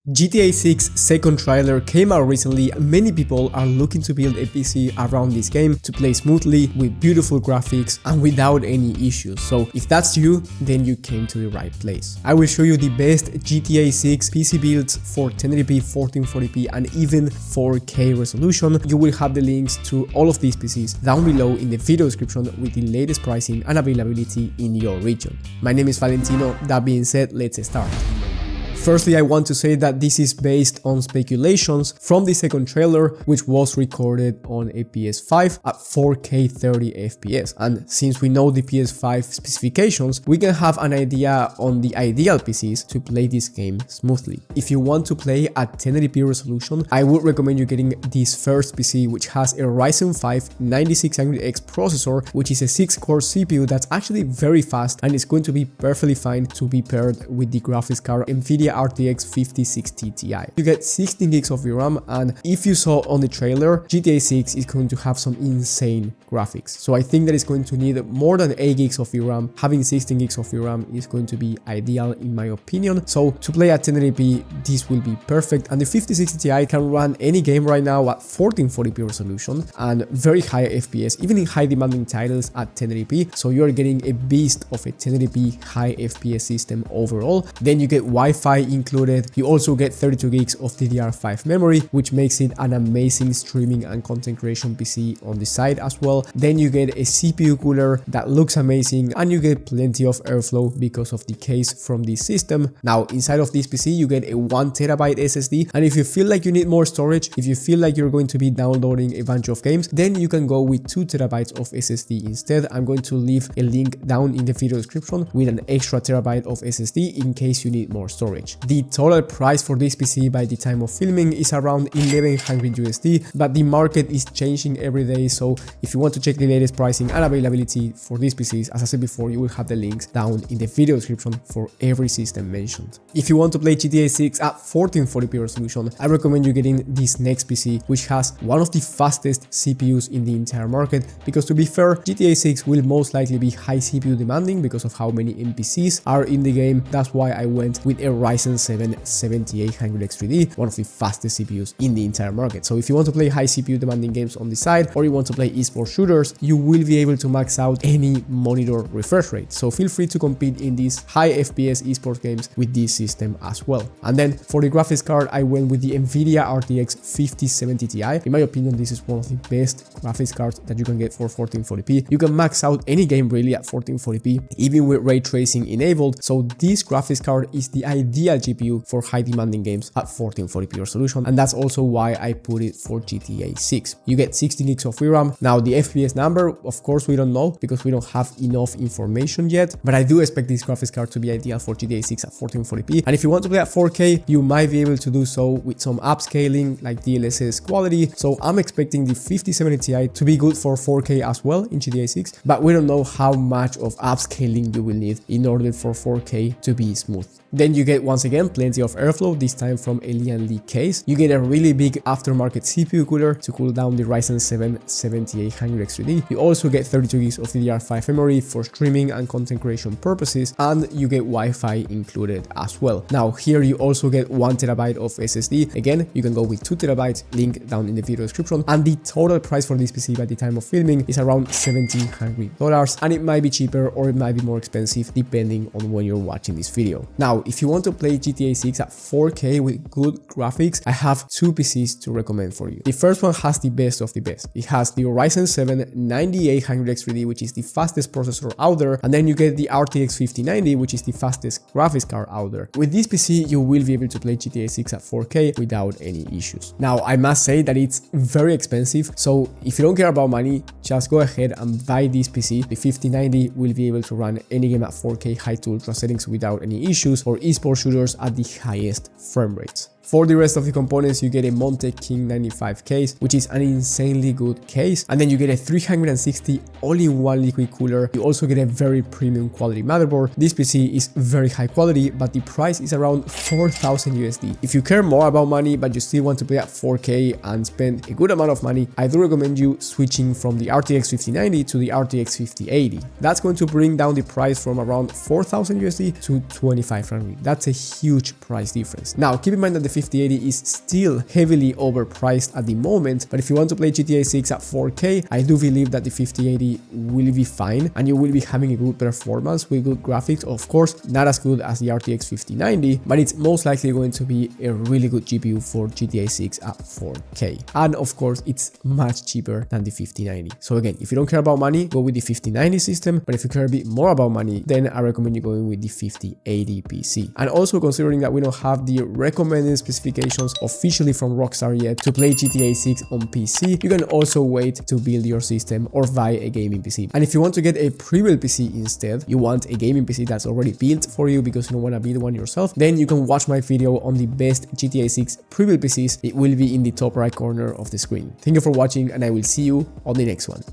GTA 6 second trailer came out recently and many people are looking to build a PC around this game to play smoothly with beautiful graphics and without any issues. So if that's you, then you came to the right place. I will show you the best GTA 6 PC builds for 1080p, 1440p and even 4K resolution. You will have the links to all of these PCs down below in the video description with the latest pricing and availability in your region. My name is Valentino. That being said, let's start. Firstly, I want to say that this is based on speculations from the second trailer, which was recorded on a PS5 at 4K 30 FPS. And since we know the PS5 specifications, we can have an idea on the ideal PCs to play this game smoothly. If you want to play at 1080p resolution, I would recommend you getting this first PC, which has a Ryzen 5 9600X processor, which is a 6-core CPU that's actually very fast and is going to be perfectly fine to be paired with the graphics card NVIDIA RTX 5060 Ti. You get 16 gigs of VRAM, and if you saw on the trailer, GTA 6 is going to have some insane graphics. So I think that it's going to need more than 8 gigs of VRAM. Having 16 gigs of VRAM is going to be ideal in my opinion. So to play at 1080p, this will be perfect, and the 5060 Ti can run any game right now at 1440p resolution and very high FPS, even in high demanding titles at 1080p. So you're getting a beast of a 1080p high FPS system overall. Then you get Wi-Fi included. You also get 32 gigs of DDR5 memory, which makes it an amazing streaming and content creation PC on the side as well. Then you get a CPU cooler that looks amazing, and you get plenty of airflow because of the case from this system. Now inside of this PC you get a 1TB SSD, and if you feel like you need more storage, if you feel like you're going to be downloading a bunch of games, then you can go with 2TB of SSD instead. I'm going to leave a link down in the video description with an extra terabyte of SSD in case you need more storage. The total price for this PC by the time of filming is around 1100 USD, but the market is changing every day. So if you want to check the latest pricing and availability for these PCs, as I said before, you will have the links down in the video description for every system mentioned. If you want to play GTA 6 at 1440p resolution, I recommend you getting this next PC, which has one of the fastest CPUs in the entire market, because to be fair, GTA 6 will most likely be high CPU demanding because of how many NPCs are in the game. That's why I went with a Ryzen 7 7800X3D, one of the fastest CPUs in the entire market. So if you want to play high CPU demanding games on the side, or you want to play esports shooters, you will be able to max out any monitor refresh rate. So feel free to compete in these high FPS esports games with this system as well. And then for the graphics card, I went with the NVIDIA RTX 5070 Ti. In my opinion, this is one of the best graphics cards that you can get for 1440p. You can max out any game really at 1440p, even with ray tracing enabled. So this graphics card is the ideal GPU for high demanding games at 1440p resolution, and that's also why I put it for GTA 6. You get 16 gigs of VRAM. Now the FPS number, of course we don't know because we don't have enough information yet, but I do expect this graphics card to be ideal for GTA 6 at 1440p. And if you want to play at 4K, you might be able to do so with some upscaling like DLSS quality. So I'm expecting the 5070 Ti to be good for 4K as well in GTA 6, but we don't know how much of upscaling you will need in order for 4K to be smooth. Then you get once again plenty of airflow, this time from a Lian Li case. You get a really big aftermarket CPU cooler to cool down the Ryzen 7 7800X3D. You also get 32 gigs of DDR5 memory for streaming and content creation purposes, and you get Wi-Fi included as well. Now here you also get 1TB of SSD. Again, you can go with 2TB, link down in the video description. And the total price for this PC by the time of filming is around $1,700, and it might be cheaper or it might be more expensive depending on when you're watching this video. Now, if you want to play GTA 6 at 4K with good graphics, I have two PCs to recommend for you. The first one has the best of the best. It has the Ryzen 7 9800X3D, which is the fastest processor out there, and then you get the RTX 5090, which is the fastest graphics card out there. With this PC, you will be able to play GTA 6 at 4K without any issues. Now, I must say that it's very expensive, so if you don't care about money, just go ahead and buy this PC. The 5090 will be able to run any game at 4K high to ultra settings without any issues, or esports shooters at the highest frame rates. For the rest of the components, you get a Montech King 95 case, which is an insanely good case. And then you get a 360 all-in-one liquid cooler. You also get a very premium quality motherboard. This PC is very high quality, but the price is around 4,000 USD. If you care more about money, but you still want to play at 4K and spend a good amount of money, I do recommend you switching from the RTX 5090 to the RTX 5080. That's going to bring down the price from around 4,000 USD to 2,500. That's a huge price difference. Now, keep in mind that the 5080 is still heavily overpriced at the moment, but if you want to play GTA 6 at 4K, I do believe that the 5080 will be fine and you will be having a good performance with good graphics. Of course, not as good as the RTX 5090, but it's most likely going to be a really good GPU for GTA 6 at 4K. And of course, it's much cheaper than the 5090. So again, if you don't care about money, go with the 5090 system, but if you care a bit more about money, then I recommend you going with the 5080 PC. And also considering that we don't have the recommended specifications officially from Rockstar yet to play GTA 6 on PC, you can also wait to build your system or buy a gaming PC. And if you want to get a pre-built PC instead, you want a gaming PC that's already built for you because you don't want to build one yourself, then you can watch my video on the best GTA 6 pre-built PCs. It will be in the top right corner of the screen. Thank you for watching and I will see you on the next one.